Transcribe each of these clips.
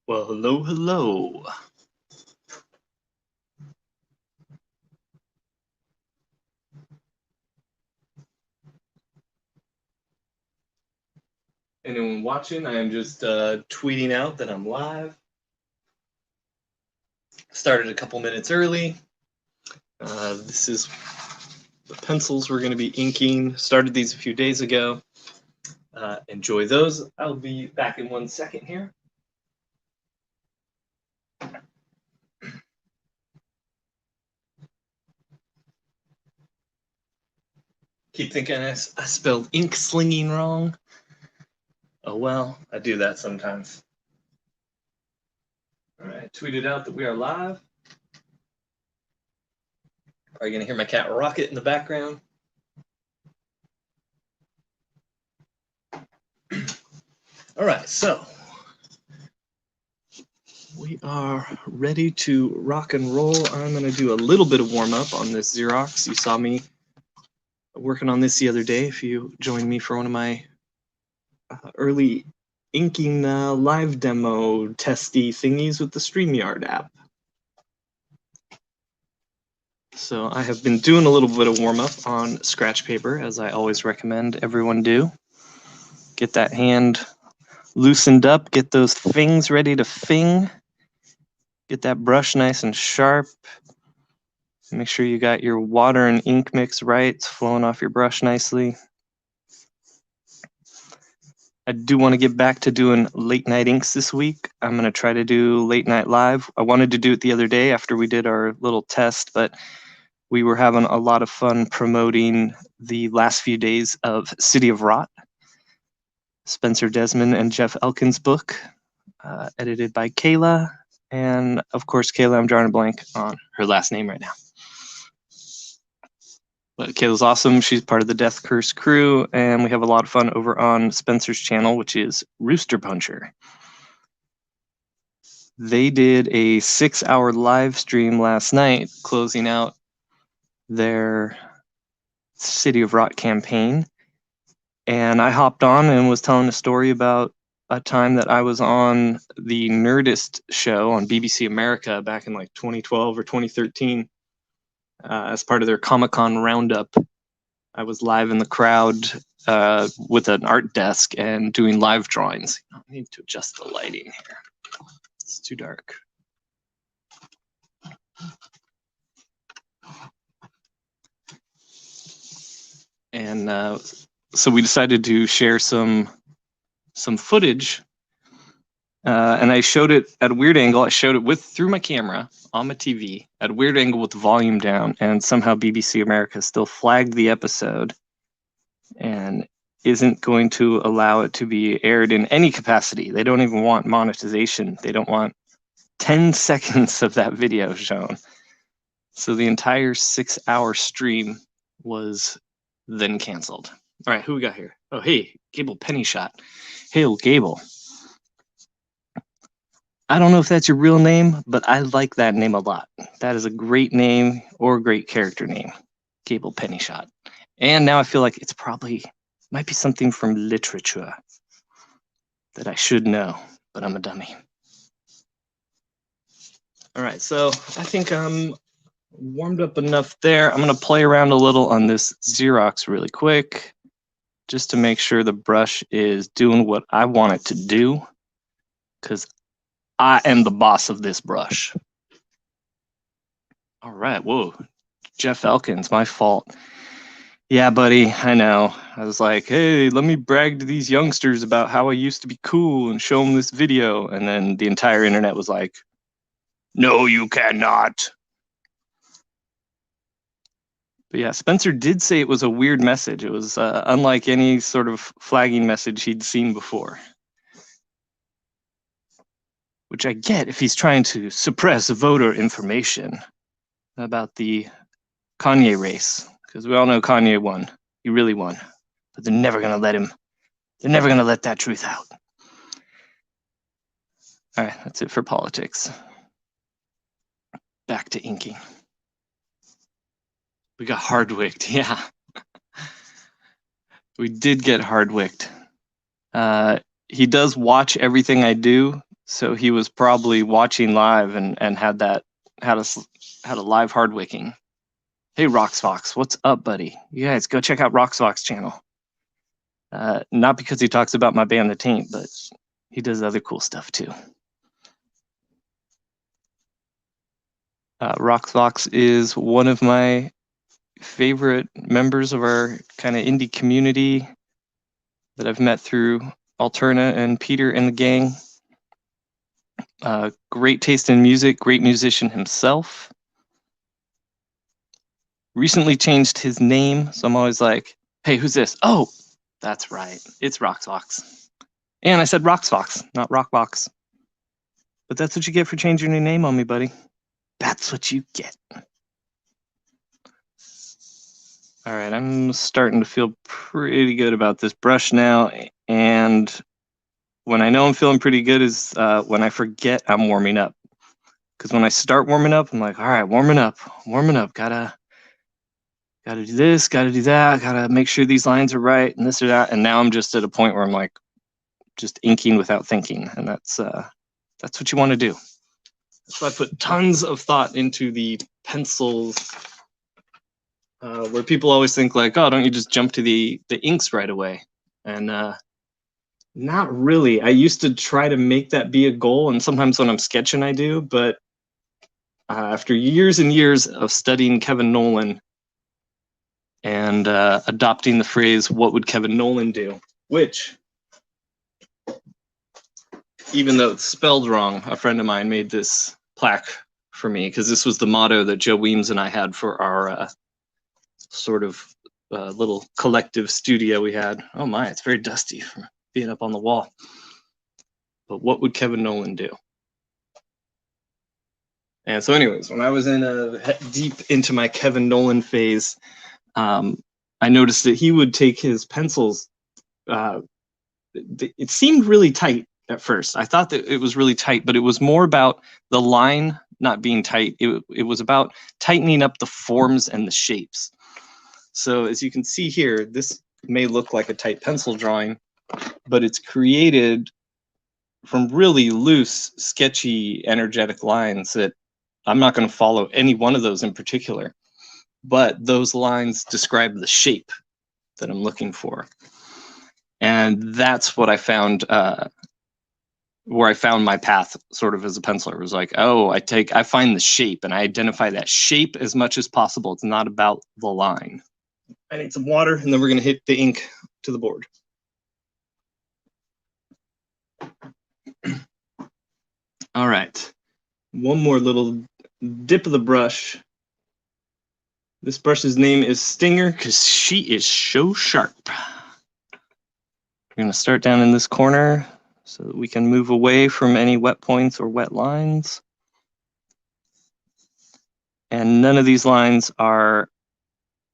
Well, hello, hello. Anyone watching? I am just tweeting out that I'm live. Started a couple minutes early. This is the pencils we're going to be inking. Started these a few days ago. Enjoy those. I'll be back in 1 second here. Keep thinking I spelled ink slinging wrong. Oh well, I do that sometimes. All right, tweeted out that we are live. Are you going to hear my cat Rocket in the background? All right, so we are ready to rock and roll. I'm going to do a little bit of warm up on this Xerox. You saw me working on this the other day if you joined me for one of my early inking live demo testy thingies with the StreamYard app. So I have been doing a little bit of warm up on scratch paper, as I always recommend everyone do. Get that hand loosened up, get those fings ready to fing, get that brush nice and sharp. Make sure you got your water and ink mix right. It's flowing off your brush nicely. I do want to get back to doing late night inks this week. I'm going to try to do late night live. I wanted to do it the other day after we did our little test, but we were having a lot of fun promoting the last few days of City of Rot, Spencer Desmond and Jeff Elkins' book, edited by Kayla. And of course, Kayla, I'm drawing a blank on her last name right now. But Kayla's awesome. She's part of the Death Curse crew, and we have a lot of fun over on Spencer's channel, which is Rooster Puncher. They did a 6-hour live stream last night, closing out their City of Rot campaign. And I hopped on and was telling a story about a time that I was on the Nerdist show on BBC America back in like 2012 or 2013. As part of their Comic-Con roundup, I was live in the crowd with an art desk and doing live drawings. I need to adjust the lighting here. It's too dark. And so we decided to share some footage, and I showed it at a weird angle. I showed it through my camera on my TV at a weird angle with the volume down, and somehow BBC America still flagged the episode and isn't going to allow it to be aired in any capacity. They don't even want monetization. They don't want 10 seconds of that video shown. So the entire 6-hour stream was then canceled. All right, who we got here? Oh, hey, Gable Pennyshot. Hail, Gable. I don't know if that's your real name, but I like that name a lot. That is a great name or great character name, Gable Pennyshot. And now I feel like it's might be something from literature that I should know, but I'm a dummy. All right, so I think I'm warmed up enough there. I'm going to play around a little on this Xerox really quick, just to make sure the brush is doing what I want it to do, because I am the boss of this brush. All right, whoa, Jeff Elkins, my fault. Yeah, buddy, I know. I was like, hey, let me brag to these youngsters about how I used to be cool and show them this video. And then the entire internet was like, no, you cannot. But yeah, Spencer did say it was a weird message. It was unlike any sort of flagging message he'd seen before. Which I get if he's trying to suppress voter information about the Kanye race. Because we all know Kanye won. He really won. But they're never going to let him. They're never going to let that truth out. All right, that's it for politics. Back to inking. We got hard-wicked, yeah. We did get hard-wicked. He does watch everything I do, So he was probably watching live and had a live hardwicking. Hey, Roxfox, what's up, buddy? You guys go check out Roxfox channel. Not because he talks about my band, The Taint, but he does other cool stuff too. Roxfox is one of my favorite members of our kind of indie community that I've met through Alterna and Peter and the gang. Great taste in music, great musician himself. Recently changed his name, so I'm always like, hey, who's this? Oh, that's right, it's Roxfox. And I said Roxfox, not Rockbox. But that's what you get for changing your name on me, buddy. That's what you get. All right, I'm starting to feel pretty good about this brush now. And when I know I'm feeling pretty good is when I forget I'm warming up. Because when I start warming up, I'm like, all right, warming up. Gotta do this, gotta do that, gotta make sure these lines are right and this or that. And now I'm just at a point where I'm like, just inking without thinking. And that's what you want to do. So I put tons of thought into the pencils, where people always think like, oh, don't you just jump to the inks right away? And not really. I used to try to make that be a goal, and sometimes when I'm sketching I do, but after years and years of studying Kevin Nolan and adopting the phrase, what would Kevin Nolan do? Which, even though it's spelled wrong, a friend of mine made this plaque for me because this was the motto that Joe Weems and I had for our sort of little collective studio we had. Oh my, it's very dusty from being up on the wall. But what would Kevin Nolan do? And so anyways, when I was deep into my Kevin Nolan phase, I noticed that he would take his pencils. It seemed really tight at first. I thought that it was really tight, but it was more about the line not being tight. It was about tightening up the forms and the shapes. So as you can see here, this may look like a tight pencil drawing, but it's created from really loose, sketchy, energetic lines that I'm not going to follow any one of those in particular, but those lines describe the shape that I'm looking for. And that's what I found, where I found my path sort of as a penciler. It was like, oh, I find the shape and I identify that shape as much as possible. It's not about the line. I need some water, and then we're going to hit the ink to the board. All right, one more little dip of the brush. This brush's name is Stinger because she is so sharp. We're going to start down in this corner so that we can move away from any wet points or wet lines. And none of these lines are,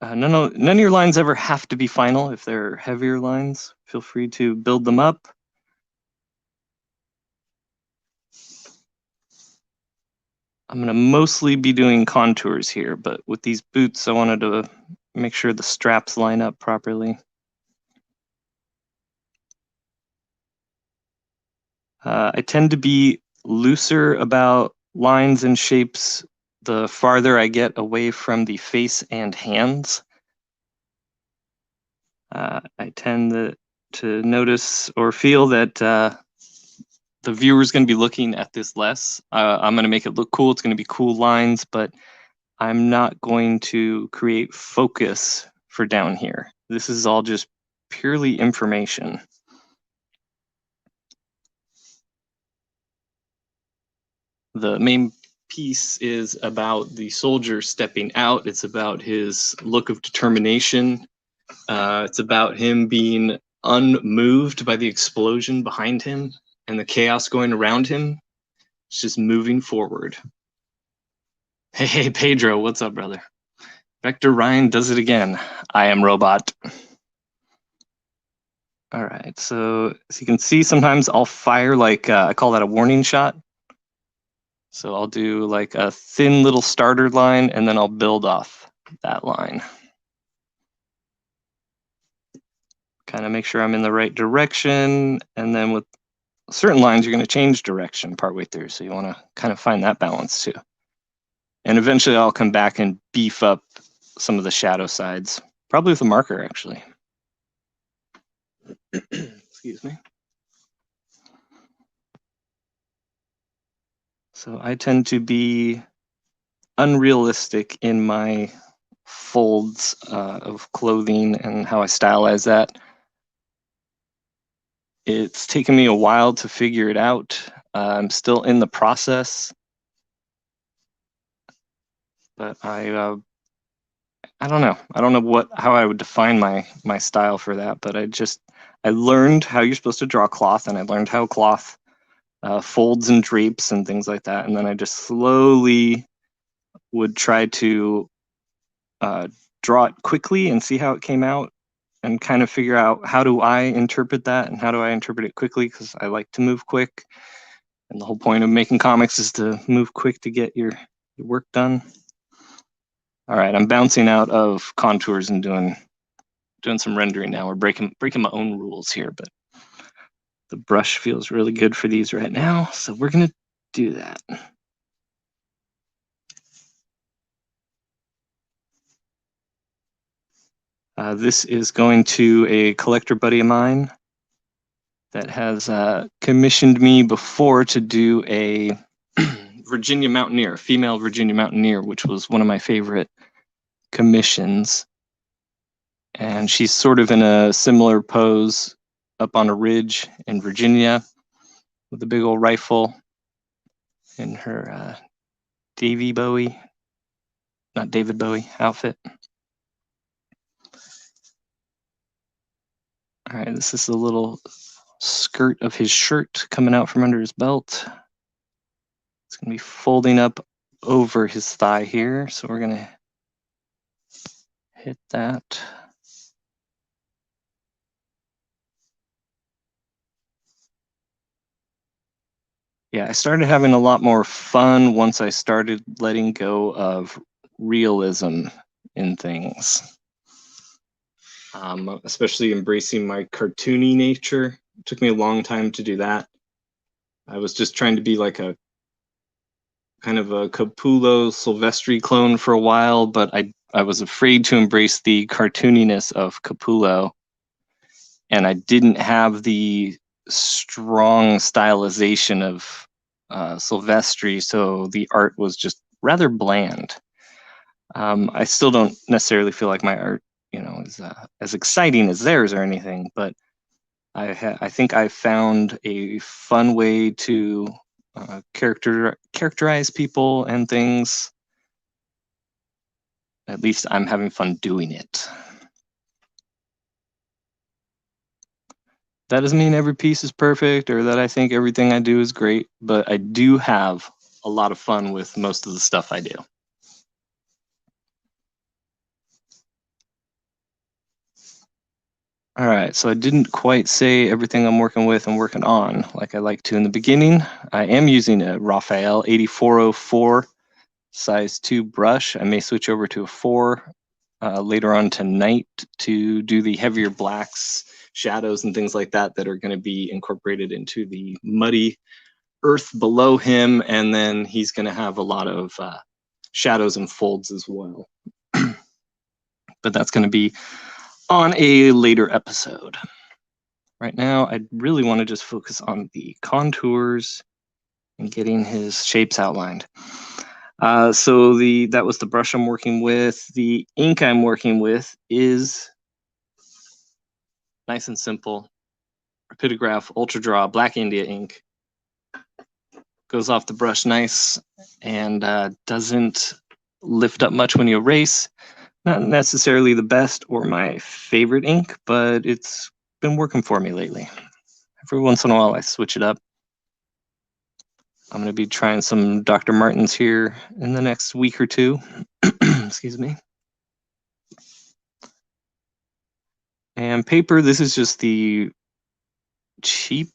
none of your lines ever have to be final. If they're heavier lines, feel free to build them up. I'm going to mostly be doing contours here, but with these boots, I wanted to make sure the straps line up properly. I tend to be looser about lines and shapes the farther I get away from the face and hands. I tend to notice or feel that the viewer's going to be looking at this less. I'm going to make it look cool. It's going to be cool lines, but I'm not going to create focus for down here. This is all just purely information. The main piece is about the soldier stepping out. It's about his look of determination. It's about him being unmoved by the explosion behind him and the chaos going around him. It's just moving forward. Hey, Pedro, what's up, brother? Vector Ryan does it again. I am robot. All right, so as you can see, sometimes I'll fire like, I call that a warning shot. So I'll do like a thin little starter line and then I'll build off that line. Kind of make sure I'm in the right direction. And then with certain lines you're going to change direction partway through, so you want to kind of find that balance too. And eventually I'll come back and beef up some of the shadow sides, probably with a marker actually. Excuse me. So I tend to be unrealistic in my folds of clothing and how I stylize that. It's taken me a while to figure it out. I'm still in the process, but I don't know. I don't know how I would define my style for that, but I learned how you're supposed to draw cloth, and I learned how cloth folds and drapes and things like that, and then I just slowly would try to draw it quickly and see how it came out, and kind of figure out how do I interpret that and how do I interpret it quickly, because I like to move quick, and the whole point of making comics is to move quick to get your work done. All right, I'm bouncing out of contours and doing some rendering now. We're breaking my own rules here, but the brush feels really good for these right now, so we're gonna do that. This is going to a collector buddy of mine that has commissioned me before to do a Virginia Mountaineer, female Virginia Mountaineer, which was one of my favorite commissions. And she's sort of in a similar pose up on a ridge in Virginia with a big old rifle in her David Bowie outfit. All right, this is the little skirt of his shirt coming out from under his belt. It's gonna be folding up over his thigh here, so we're gonna hit that. Yeah, I started having a lot more fun once I started letting go of realism in things. Especially embracing my cartoony nature. It took me a long time to do that. I was just trying to be like a kind of a Capullo Silvestri clone for a while, but I was afraid to embrace the cartooniness of Capullo, and I didn't have the strong stylization of Silvestri, so the art was just rather bland. I still don't necessarily feel like my art, is as exciting as theirs or anything, but I think I found a fun way to characterize people and things. At least I'm having fun doing it. That doesn't mean every piece is perfect or that I think everything I do is great, but I do have a lot of fun with most of the stuff I do. All right, so I didn't quite say everything I'm working with and working on like I like to in the beginning. I am using a Raphael 8404 size 2 brush. I may switch over to a 4 later on tonight to do the heavier blacks, shadows, and things like that are going to be incorporated into the muddy earth below him, and then he's going to have a lot of shadows and folds as well. But that's going to be on a later episode. Right now, I really want to just focus on the contours and getting his shapes outlined. So that was the brush I'm working with. The ink I'm working with is nice and simple. Rapidograph Ultra Draw Black India ink. Goes off the brush nice and doesn't lift up much when you erase. Not necessarily the best or my favorite ink, but it's been working for me lately. Every once in a while I switch it up. I'm going to be trying some Dr. Martens here in the next week or two. Excuse me. And paper, this is just the cheap,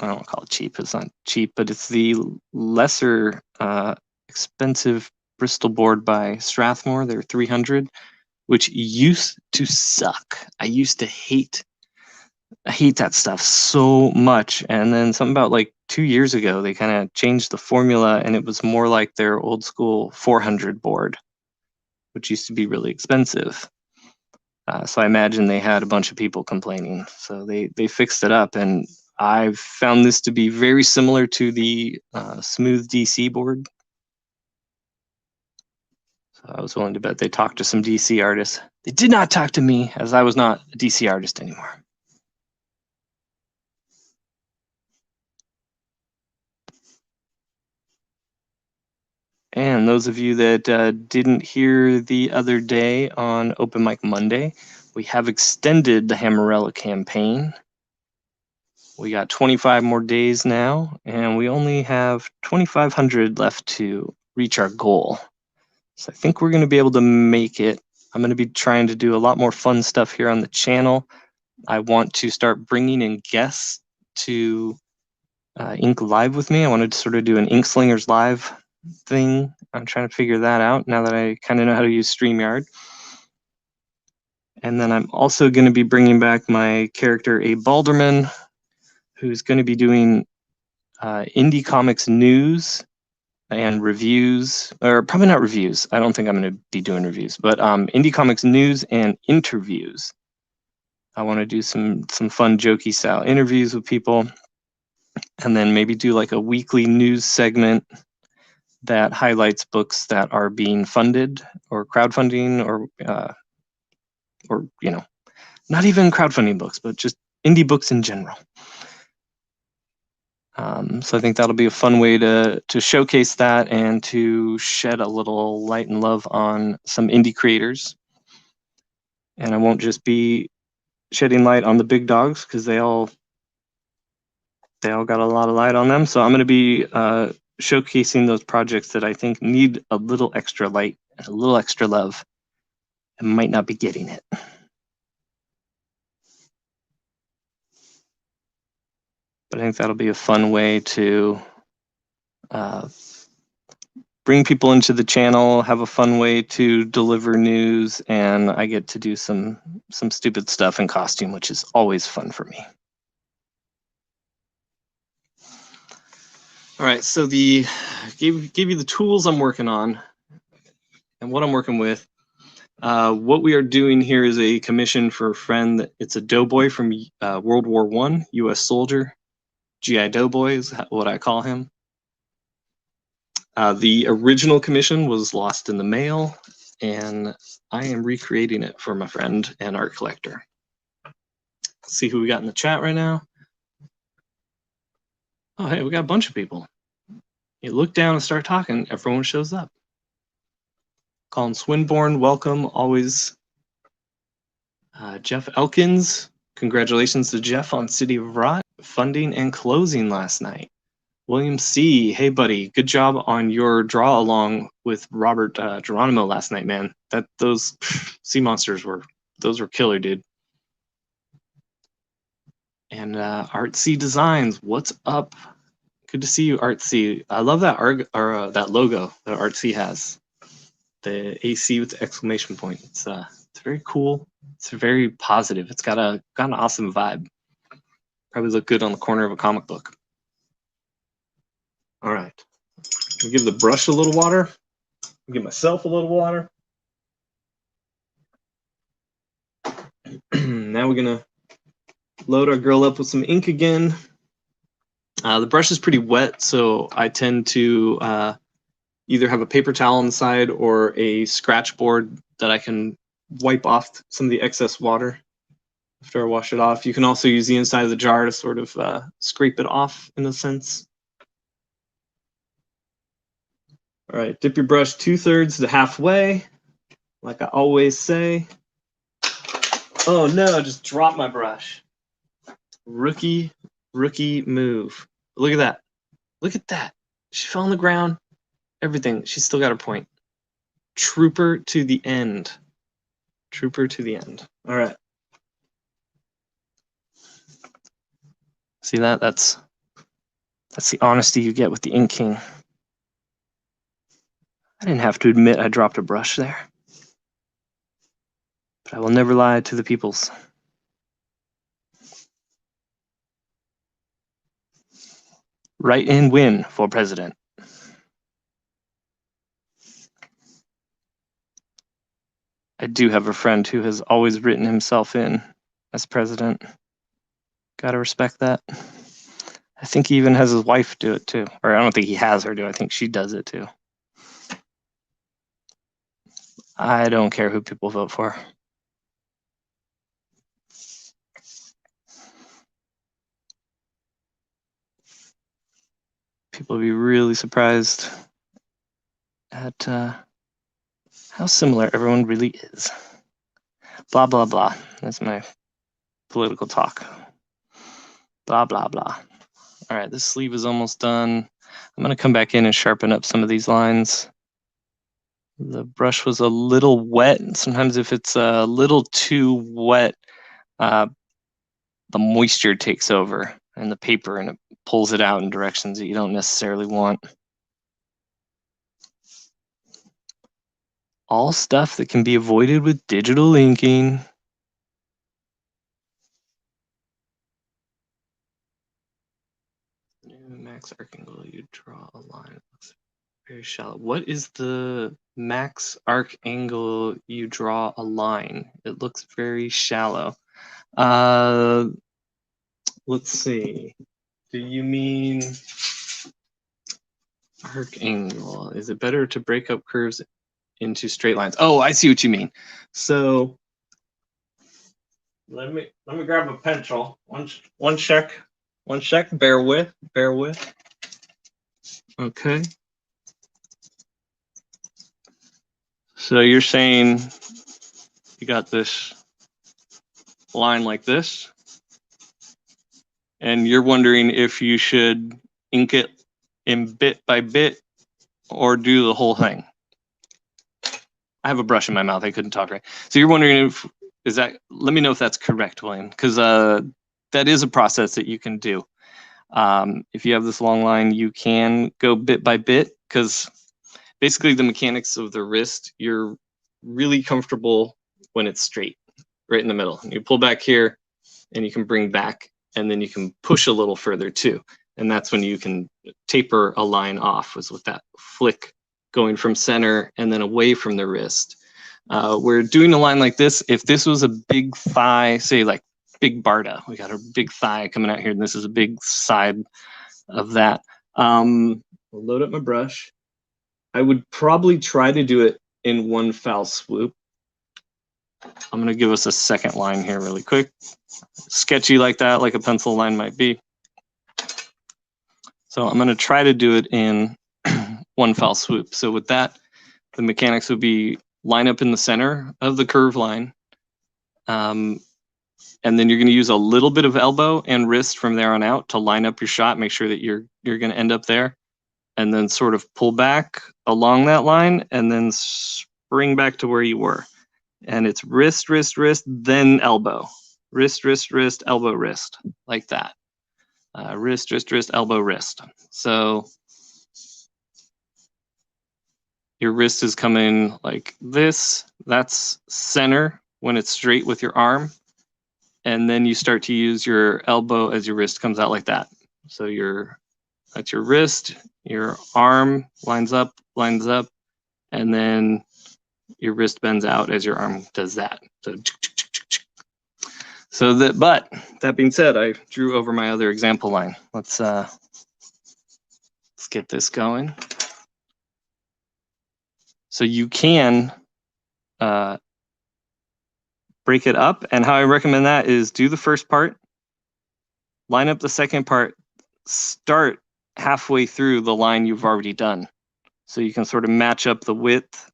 I don't call it cheap, it's not cheap, but it's the lesser expensive Bristol board by Strathmore. They're 300, which used to suck. I used to hate I hate that stuff so much. And then something about like 2 years ago, they kind of changed the formula and it was more like their old school 400 board, which used to be really expensive. So I imagine they had a bunch of people complaining. So they fixed it up, and I've found this to be very similar to the Smooth DC board. So I was willing to bet they talked to some DC artists. They did not talk to me, as I was not a DC artist anymore. And those of you that didn't hear the other day on Open Mic Monday, we have extended the Hammerella campaign. We got 25 more days now, and we only have 2,500 left to reach our goal. So I think we're going to be able to make it. I'm going to be trying to do a lot more fun stuff here on the channel. I want to start bringing in guests to Ink Live with me. I wanted to sort of do an Ink Slingers Live thing. I'm trying to figure that out now that I kind of know how to use StreamYard. And then I'm also going to be bringing back my character Abe Balderman, who's going to be doing indie comics news and reviews, or probably not reviews. I don't think I'm going to be doing reviews, but indie comics news and interviews. I want to do some fun jokey style interviews with people, and then maybe do like a weekly news segment that highlights books that are being funded or crowdfunding, or you know, not even crowdfunding books, but just indie books in general. So I think that'll be a fun way to showcase that and to shed a little light and love on some indie creators. And I won't just be shedding light on the big dogs, because they all got a lot of light on them. So I'm going to be showcasing those projects that I think need a little extra light and a little extra love and might not be getting it. But I think that'll be a fun way to bring people into the channel, have a fun way to deliver news, and I get to do some stupid stuff in costume, which is always fun for me. All right, so gave you the tools I'm working on and what I'm working with. What we are doing here is a commission for a friend. It's a doughboy from World War I, U.S. soldier. GI Doughboy is what I call him. The original commission was lost in the mail, and I am recreating it for my friend and art collector. Let's see who we got in the chat right now. Oh, hey, we got a bunch of people. You look down and start talking, everyone shows up. Colin Swinburne, welcome, always. Jeff Elkins, congratulations to Jeff on City of Rot funding and closing last night. William C, hey buddy, good job on your draw along with Robert Geronimo last night, man. Those sea monsters were killer, dude. And Art C Designs, what's up? Good to see you, Art C. I love that that logo that Art C has. The AC with the exclamation point. It's very cool. It's very positive. It's got an awesome vibe. Probably look good on the corner of a comic book. All right. I'll give the brush a little water. I'll give myself a little water. Now we're gonna load our girl up with some ink again. The brush is pretty wet, so I tend to either have a paper towel on the side or a scratch board that I can wipe off some of the excess water after I wash it off. You can also use the inside of the jar to sort of scrape it off in a sense. All right, dip your brush 2/3 to halfway, like I always say. Oh no, I just dropped my brush. Rookie move. Look at that. Look at that. She fell on the ground. Everything. She's still got her point. Trooper to the end. Trooper to the end. All right. See that? That's the honesty you get with the Ink King. I didn't have to admit I dropped a brush there. But I will never lie to the peoples. Write in win for president. I do have a friend who has always written himself in as president. Gotta respect that. I think he even has his wife do it too. Or I don't think he has her do it. I think she does it too. I don't care who people vote for. People will be really surprised at how similar everyone really is. Blah, blah, blah. That's my political talk. Blah, blah, blah. All right, this sleeve is almost done. I'm going to come back in and sharpen up some of these lines. The brush was a little wet. Sometimes if it's a little too wet, the moisture takes over in the paper and it pulls it out in directions that you don't necessarily want. All stuff that can be avoided with digital inking. Max arc angle, you draw a line. Looks very shallow. What is the max arc angle you draw a line? It looks very shallow. Let's see. Do you mean arc angle? Is it better to break up curves into straight lines? Oh, I see what you mean. So let me grab a pencil. One sec. Bear with. Okay. So you're saying you got this line like this, and you're wondering if you should ink it in bit by bit or do the whole thing. I have a brush in my mouth. I couldn't talk right. So you're wondering if is that? Let me know if that's correct, William, because that is a process that you can do. If you have this long line, you can go bit by bit because basically the mechanics of the wrist, you're really comfortable when it's straight, right in the middle. You pull back here and you can bring back, and then you can push a little further too. And that's when you can taper a line off, was with that flick going from center and then away from the wrist. We're doing a line like this. If this was a big thigh, say like big Barda, we got a big thigh coming out here, and this is a big side of that. We'll load up my brush. I would probably try to do it in one foul swoop. I'm going to give us a second line here really quick. Sketchy like that, like a pencil line might be. So I'm going to try to do it in one foul swoop. So with that, the mechanics would be line up in the center of the curve line. And then you're going to use a little bit of elbow and wrist from there on out to line up your shot, make sure that you're going to end up there. And then sort of pull back along that line and then spring back to where you were. And it's wrist, wrist, wrist, then elbow. Wrist, wrist, wrist, elbow, wrist, like that. Wrist, wrist, wrist, elbow, wrist. So your wrist is coming like this. That's center when it's straight with your arm. And then you start to use your elbow as your wrist comes out like that. So that's your wrist, your arm lines up, and then your wrist bends out as your arm does that. But that being said, I drew over my other example line. Let's get this going. So you can break it up, and how I recommend that is do the first part, line up the second part, start halfway through the line you've already done. So you can sort of match up the width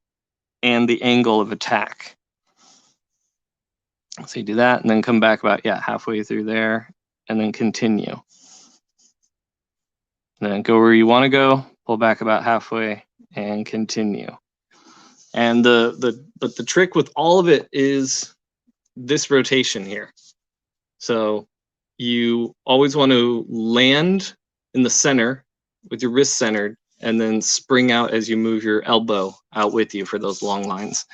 and the angle of attack. So you do that and then come back about, halfway through there and then continue. Then go where you want to go, pull back about halfway and continue. And but the trick with all of it is this rotation here. So you always want to land in the center with your wrist centered and then spring out as you move your elbow out with you for those long lines.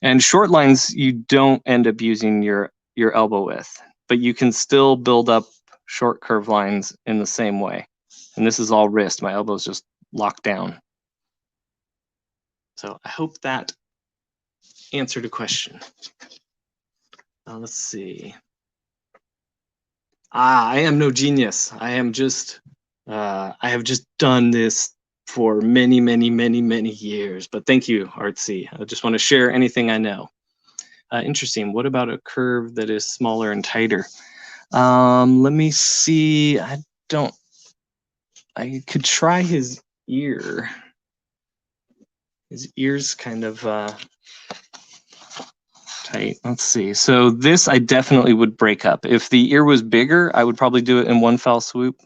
And short lines, you don't end up using your elbow with, but you can still build up short curve lines in the same way. and this is all wrist. My elbow's just locked down. So I hope that answered a question. Let's see. I am no genius. I am just, I have just done this for many, many, many, many years. But thank you, Artsy. I just want to share anything I know. Interesting. What about a curve that is smaller and tighter? Let me see. I could try his ear. His ear's kind of tight. Let's see. So this I definitely would break up. If the ear was bigger, I would probably do it in one fell swoop.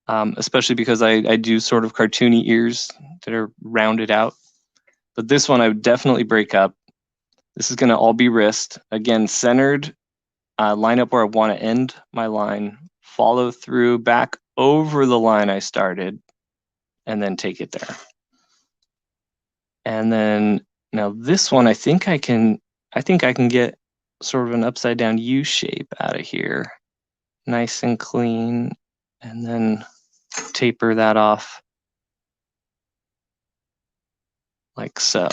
Especially because I do sort of cartoony ears that are rounded out. But this one I would definitely break up. This is going to all be wrist. Again, centered, line up where I want to end my line, follow through back over the line I started, and then take it there. And then now this one, I think I can get sort of an upside down U shape out of here. Nice and clean. And then taper that off like so.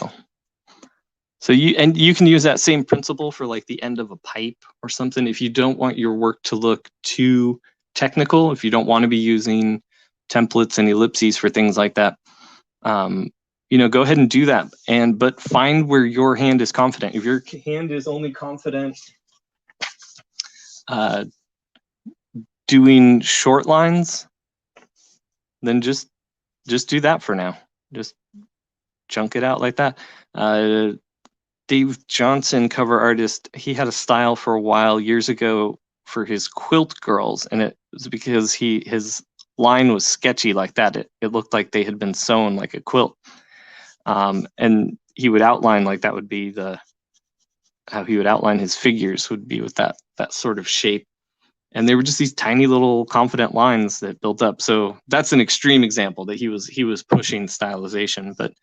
So you can use that same principle for like the end of a pipe or something. If you don't want your work to look too technical, if you don't want to be using templates and ellipses for things like that, go ahead and do that. But find where your hand is confident. If your hand is only confident doing short lines, then just do that for now. Just chunk it out like that. Dave Johnson, cover artist, he had a style for a while years ago for his quilt girls, and it was because his line was sketchy like that. It looked like they had been sewn like a quilt. And he would outline like that would be how he would outline his figures would be with that sort of shape. And they were just these tiny little confident lines that built up. So that's an extreme example that he was pushing stylization, but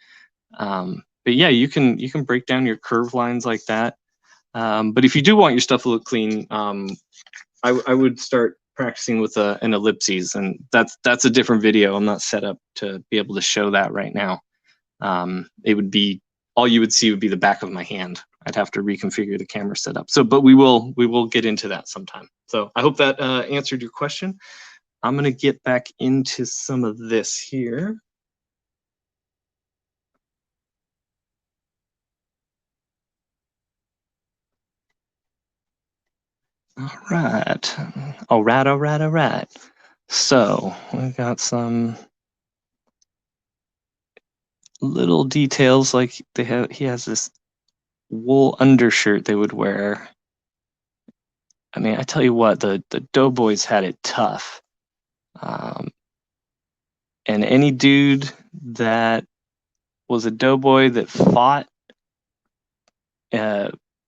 yeah, you can break down your curve lines like that. But if you do want your stuff to look clean, I would start practicing with an ellipses, and that's a different video. I'm not set up to be able to show that right now. It would be, all you would see would be the back of my hand. I'd have to reconfigure the camera setup. So, but we will get into that sometime. So I hope that answered your question. I'm gonna get back into some of this here. All right. So we got some little details, like he has this wool undershirt they would wear. I mean, I tell you what, the Doughboys had it tough. And any dude that was a doughboy that fought,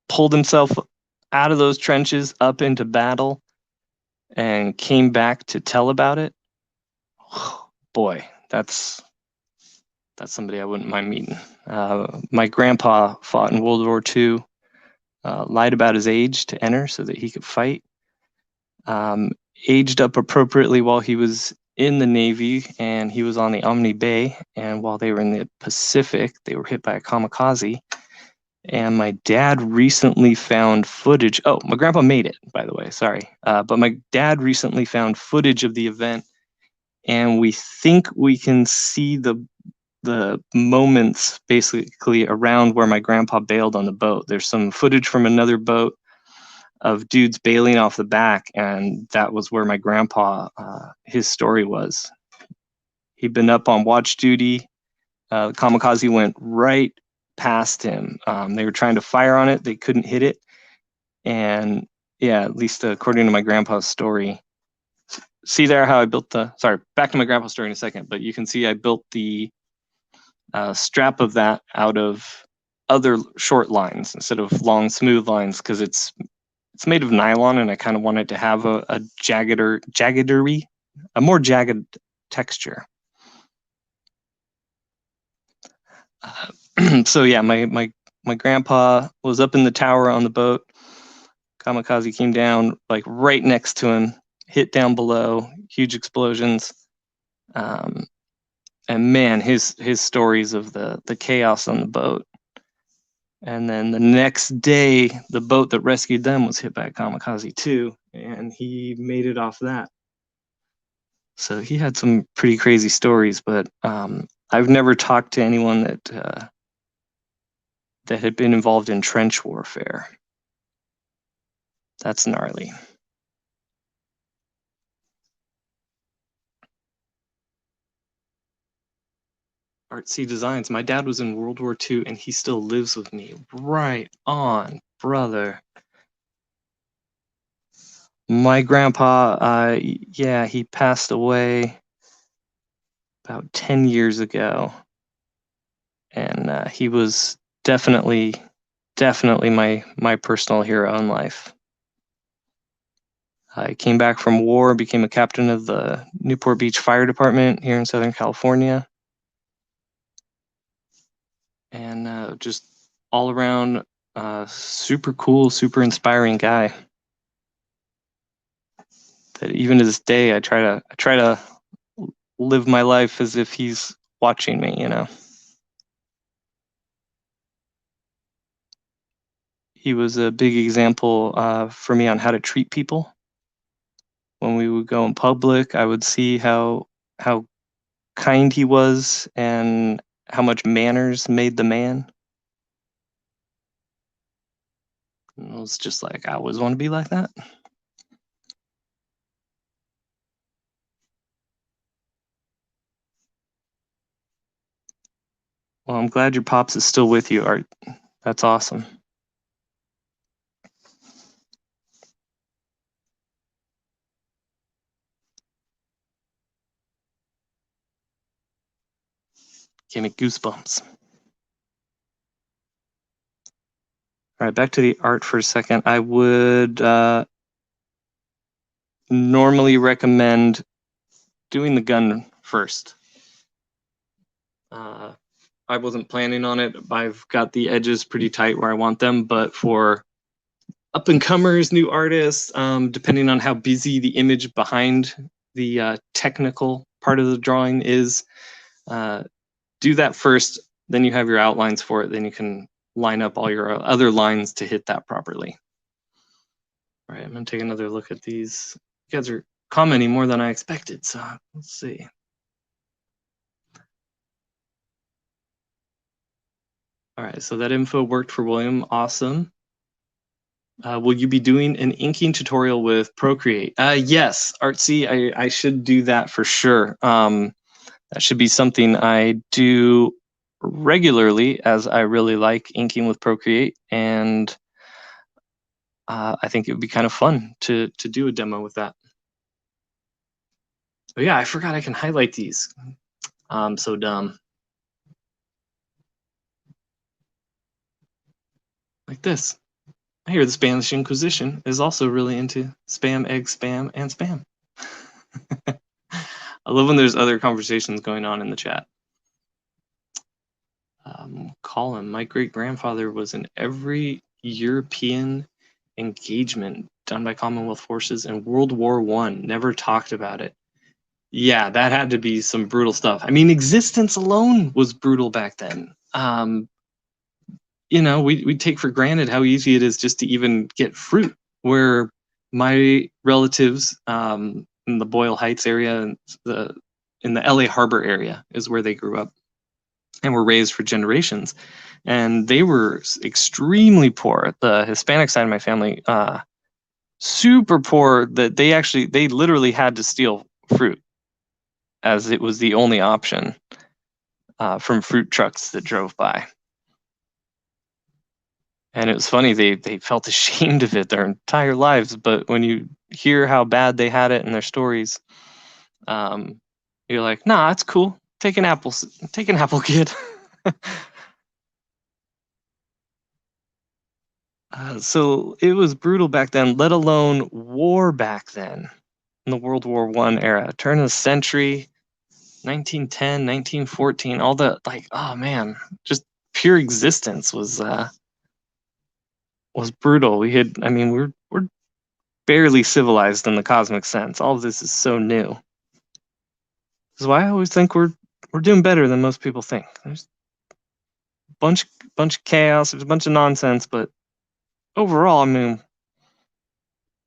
pulled himself out of those trenches up into battle and came back to tell about it, boy, that's somebody I wouldn't mind meeting. My grandpa fought in World War II, lied about his age to enter so that he could fight. Aged up appropriately while he was in the Navy, and he was on the Omni Bay, and while they were in the Pacific, they were hit by a kamikaze. And my dad recently found footage. Oh, my grandpa made it, by the way, sorry. But my dad recently found footage of the event, and we think we can see the moments basically around where my grandpa bailed on the boat. There's some footage from another boat of dudes bailing off the back, and that was where my grandpa, his story was. He'd been up on watch duty. The kamikaze went right past him. They were trying to fire on it. They couldn't hit it. And yeah, at least according to my grandpa's story. See there how I built sorry, back to my grandpa's story in a second, but you can see I built the strap of that out of other short lines instead of long, smooth lines, because it's made of nylon, and I kind of wanted to have a more jagged texture. So yeah, my grandpa was up in the tower on the boat. Kamikaze came down like right next to him, hit down below, huge explosions. And man, his stories of the chaos on the boat. And then the next day, the boat that rescued them was hit by a kamikaze too, and he made it off that. So he had some pretty crazy stories, but I've never talked to anyone that had been involved in trench warfare. That's gnarly. Artsy Designs. My dad was in World War II, and he still lives with me. Right on, brother. My grandpa, yeah, he passed away about 10 years ago, and he was definitely my personal hero in life. I came back from war, became a captain of the Newport Beach Fire Department here in Southern California, and just all around super cool, super inspiring guy. That even to this day, I try to live my life as if he's watching me, you know. He was a big example for me on how to treat people. When we would go in public, I would see how kind he was and how much manners made the man. And it was just like, I always want to be like that. Well, I'm glad your pops is still with you, Art. That's awesome. Gave me goosebumps. All right, back to the art for a second. I would normally recommend doing the gun first. I wasn't planning on it. I've got the edges pretty tight where I want them, but for up and comers, new artists, depending on how busy the image behind the technical part of the drawing is, do that first. Then you have your outlines for it. Then you can line up all your other lines to hit that properly. All right, I'm gonna take another look at these. You guys are commenting more than I expected, so let's see. All right, so that info worked for William. Awesome. Will you be doing an inking tutorial with Procreate? Yes, Artsy, I should do that for sure. That should be something I do regularly, as I really like inking with Procreate, and I think it would be kind of fun to do a demo with that. Oh yeah, I forgot I can highlight these. I'm so dumb. Like this. I hear the Spanish Inquisition is also really into spam, egg, spam, and spam. I love when there's other conversations going on in the chat. Colin, my great grandfather was in every European engagement done by Commonwealth forces in World War One. Never talked about it. Yeah, that had to be some brutal stuff. I mean, existence alone was brutal back then. You know, we take for granted how easy it is just to even get fruit. Where my relatives in the Boyle Heights area, and in the LA Harbor area, is where they grew up and were raised for generations. And they were extremely poor. The Hispanic side of my family, super poor, that they literally had to steal fruit, as it was the only option from fruit trucks that drove by. And it was funny, they felt ashamed of it their entire lives, but when you hear how bad they had it in their stories, you're like, nah, it's cool. Take an apple, kid. So it was brutal back then, let alone war back then, in the World War I era, turn of the century, 1910, 1914, all the, like, oh man, just pure existence was brutal. I mean, we're barely civilized in the cosmic sense. All of this is so new. This is why I always think we're doing better than most people think. There's a bunch of chaos, there's a bunch of nonsense, but overall, I mean,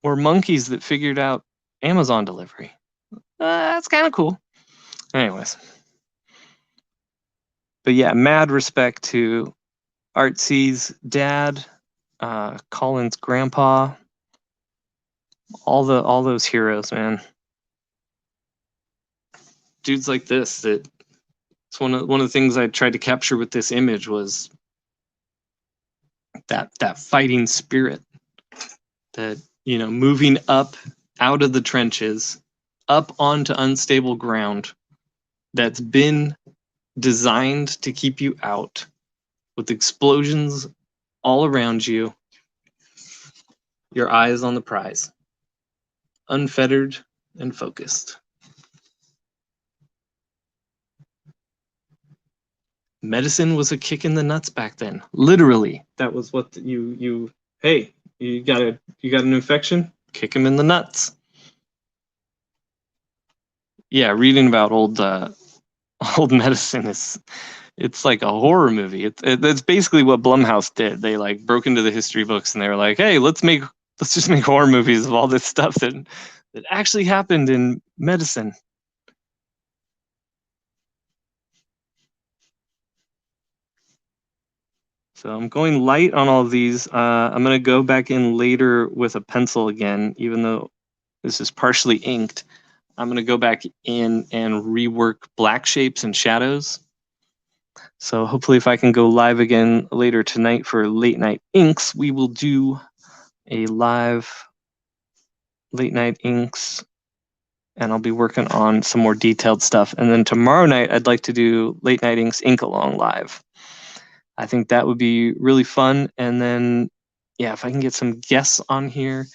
we're monkeys that figured out Amazon delivery. That's kind of cool. Anyways, but yeah, mad respect to Artsy's dad, Colin's grandpa, all those heroes, man. Dudes like this, that it's one of the things I tried to capture with this image was that fighting spirit, that, you know, moving up out of the trenches, up onto unstable ground that's been designed to keep you out, with explosions all around you, your eyes on the prize, unfettered and focused. Medicine was a kick in the nuts back then. Literally, that was what you hey, you got an infection? Kick him in the nuts. Yeah, reading about old medicine it's like a horror movie. It's basically what Blumhouse did. They like broke into the history books and they were like, "Hey, let's just make horror movies of all this stuff that actually happened in medicine." So I'm going light on all of these. I'm going to go back in later with a pencil again, even though this is partially inked. I'm going to go back in and rework black shapes and shadows. So hopefully if I can go live again later tonight for late night inks, we will do a live late night inks, and I'll be working on some more detailed stuff. And then tomorrow night, I'd like to do late night inks ink along live. I think that would be really fun. And then, yeah, if I can get some guests on here,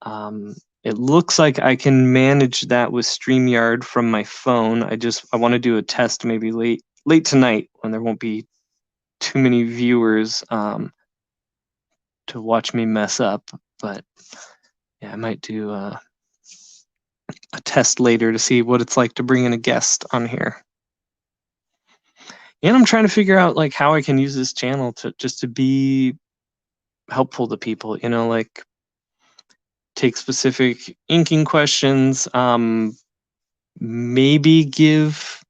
it looks like I can manage that with StreamYard from my phone. I want to do a test maybe late tonight when there won't be too many viewers to watch me mess up. But yeah, I might do a test later to see what it's like to bring in a guest on here. And I'm trying to figure out like how I can use this channel to be helpful to people, you know, like take specific inking questions, maybe give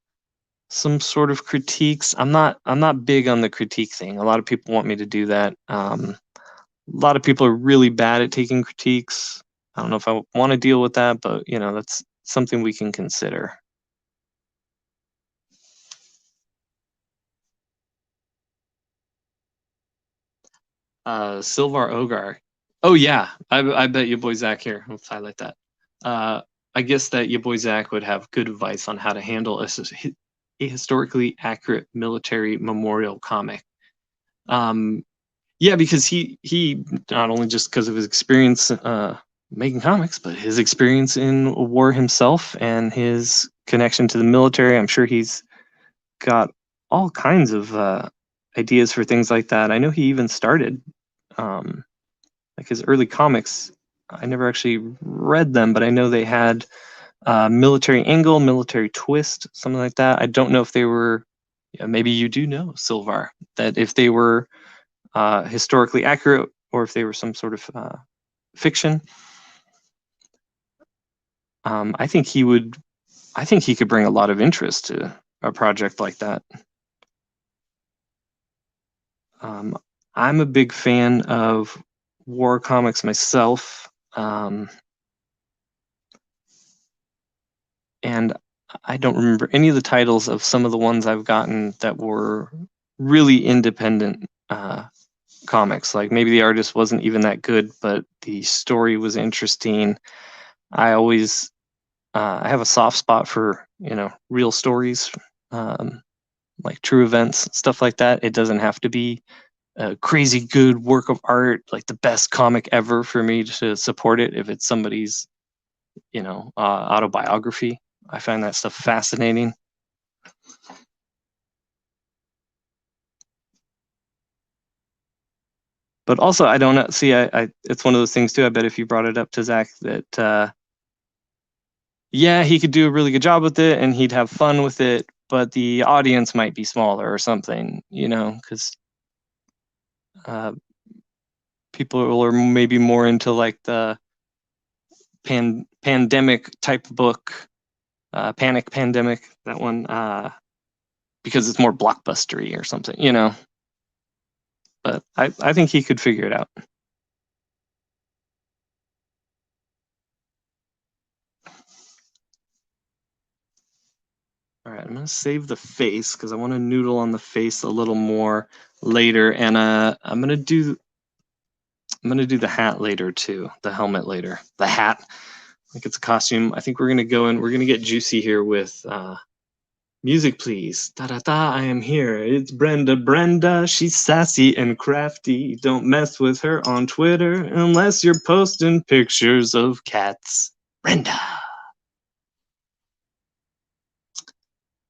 some sort of critiques. I'm not big on the critique thing. A lot of people want me to do that. A lot of people are really bad at taking critiques. I don't know if I want to deal with that, but you know, that's something we can consider. Silvar Ogar. Oh yeah, I bet your boy Zach here. Let's highlight that. I guess that your boy Zach would have good advice on how to handle a historically accurate military memorial comic. Yeah, because he not only just because of his experience making comics, but his experience in war himself and his connection to the military. I'm sure he's got all kinds of ideas for things like that. I know he even started like his early comics. I never actually read them, but I know they had military angle, military twist, something like that. I don't know if they were, yeah, maybe you do know, Silvar, that if they were historically accurate or if they were some sort of fiction. I think he could bring a lot of interest to a project like that. I'm a big fan of war comics myself. And I don't remember any of the titles of some of the ones I've gotten that were really independent comics. Like maybe the artist wasn't even that good, but the story was interesting. I always I have a soft spot for, you know, real stories, like true events, stuff like that. It doesn't have to be a crazy good work of art, like the best comic ever for me to support it. If it's somebody's, you know, autobiography, I find that stuff fascinating. But also, I don't see. It's one of those things too. I bet if you brought it up to Zach, that yeah, he could do a really good job with it and he'd have fun with it, but the audience might be smaller or something, because people are maybe more into like the pandemic type book, Panic Pandemic, that one, because it's more blockbustery or something. But I think he could figure it out. All right, I'm gonna save the face because I want to noodle on the face a little more later, and I'm gonna do the hat later too, the helmet later, the hat. Like it's a costume. I think we're gonna go and we're gonna get juicy here with music, please. Da da da! I am here. It's Brenda. Brenda, she's sassy and crafty. Don't mess with her on Twitter unless you're posting pictures of cats. Brenda.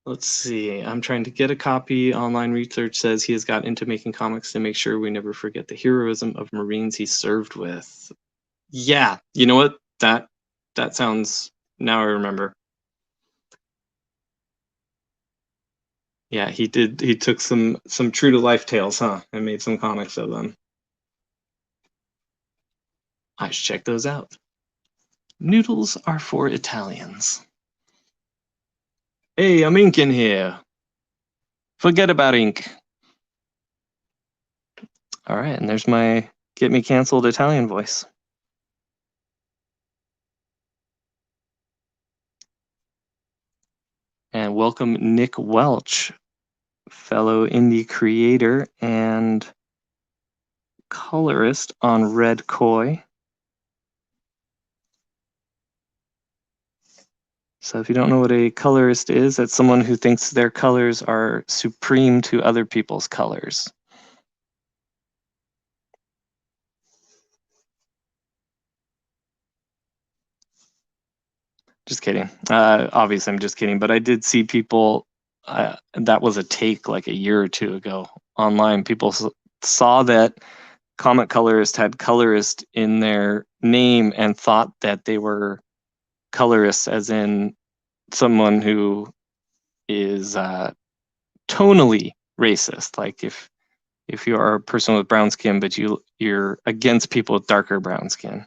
Let's see. I'm trying to get a copy. Online research says he has got into making comics to make sure we never forget the heroism of Marines he served with. Yeah, you know what? That sounds. Now I remember. Yeah, he did. He took some true to life tales, huh, and made some comics of them. I should check those out. Noodles are for Italians. Hey, I'm ink in here. Forget about ink. All right, and there's my get me canceled Italian voice. And welcome Nick Welch, fellow indie creator and colorist on Red Koi. So if you don't know what a colorist is, that's someone who thinks their colors are supreme to other people's colors. Just kidding. Obviously, I'm just kidding. But I did see people, that was a take like a year or two ago online. People saw that comic colorist had colorist in their name and thought that they were colorists, as in someone who is tonally racist. Like if you are a person with brown skin, but you're against people with darker brown skin.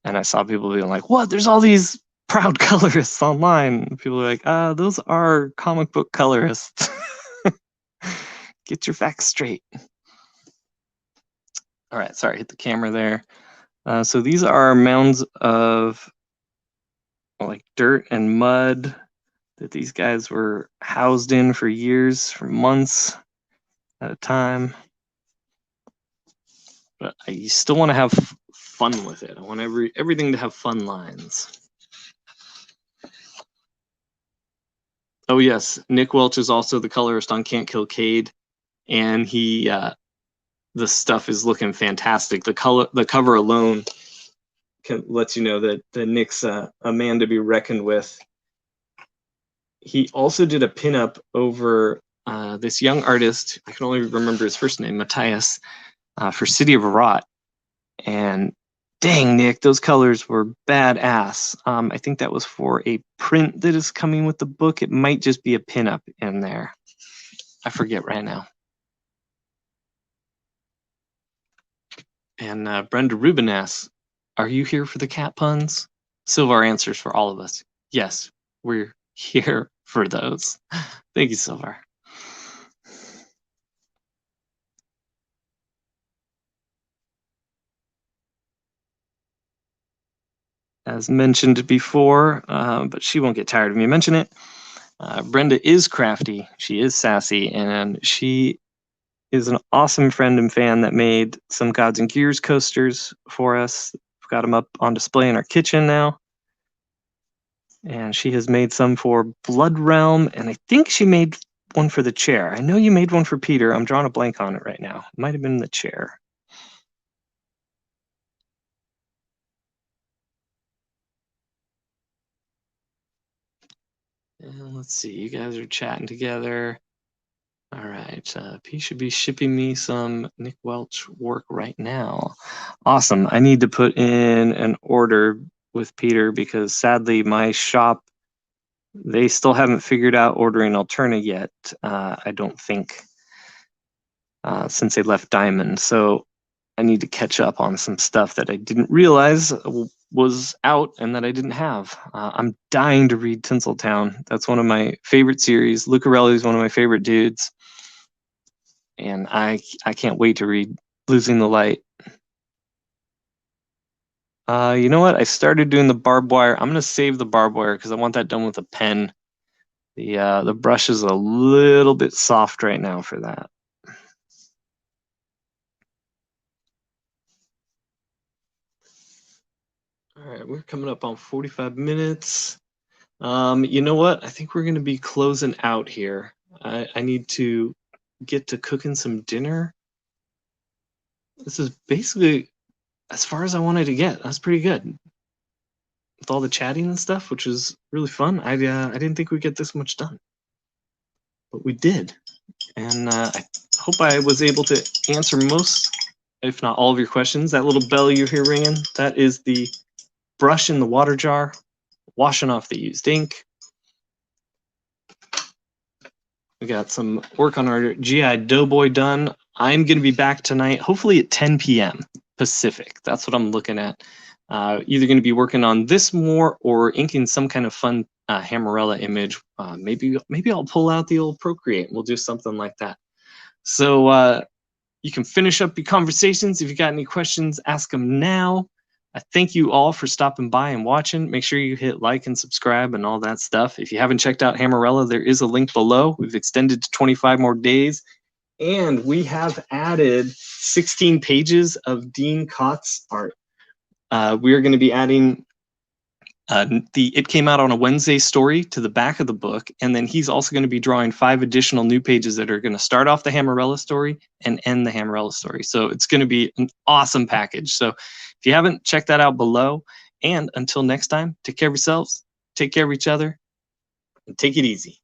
And I saw people being like, "What? There's all these proud colorists online." People are like, those are comic book colorists." Get your facts straight. All right, sorry, hit the camera there. So these are mounds of like dirt and mud that these guys were housed in for years, for months at a time. But I still want to have fun with it. I want everything to have fun lines. Oh yes, Nick Welch is also the colorist on Can't Kill Cade, and he the stuff is looking fantastic. The cover alone lets you know that Nick's a man to be reckoned with. He also did a pinup over this young artist. I can only remember his first name, Matthias, for City of Rot. And dang, Nick, those colors were badass. I think that was for a print that is coming with the book. It might just be a pinup in there. I forget right now. And Brenda Rubin asks, "Are you here for the cat puns?" Silvar answers for all of us, "Yes, we're here for those." Thank you, Silvar. As mentioned before, but she won't get tired of me mentioning it, Brenda is crafty, she is sassy, and she is an awesome friend and fan that made some Gods and Gears coasters for us. We've got them up on display in our kitchen now. And she has made some for Blood Realm, and I think she made one for the chair. I know you made one for Peter. I'm drawing a blank on it right now. It might have been the chair. And let's see, you guys are chatting together. All right, P should be shipping me some Nick Welch work right now. Awesome. I need to put in an order with Peter because sadly my shop, they still haven't figured out ordering Alterna yet. I don't think, since they left Diamond. So I need to catch up on some stuff that I didn't realize was out and that I didn't have. I'm dying to read Tinseltown. That's one of my favorite series. Lucarelli is one of my favorite dudes, and I can't wait to read Losing the Light. You know what? I started doing the barbed wire. I'm gonna save the barbed wire because I want that done with a pen. The brush is a little bit soft right now for that. All right, we're coming up on 45 minutes. You know what? I think we're gonna be closing out here. I need to get to cooking some dinner. This is basically as far as I wanted to get. That's pretty good. With all the chatting and stuff, which is really fun. I didn't think we'd get this much done, but we did. And I hope I was able to answer most, if not all of your questions. That little bell you hear ringing, that is the brush in the water jar, washing off the used ink. We got some work on our GI Doughboy done. I'm going to be back tonight, hopefully at 10 p.m. Pacific. That's what I'm looking at. Either going to be working on this more or inking some kind of fun Hammerella image. Maybe I'll pull out the old Procreate. We'll do something like that. So you can finish up your conversations. If you got any questions, ask them now. I thank you all for stopping by and watching. Make sure you hit like and subscribe and all that stuff. If you haven't checked out Hammerella, there is a link below. We've extended to 25 more days. And we have added 16 pages of Dean Kott's art. We are going to be adding It Came Out on a Wednesday story to the back of the book. And then he's also going to be drawing 5 additional new pages that are going to start off the Hammerella story and end the Hammerella story. So it's going to be an awesome package. So if you haven't, check that out below. And until next time, take care of yourselves, take care of each other, and take it easy.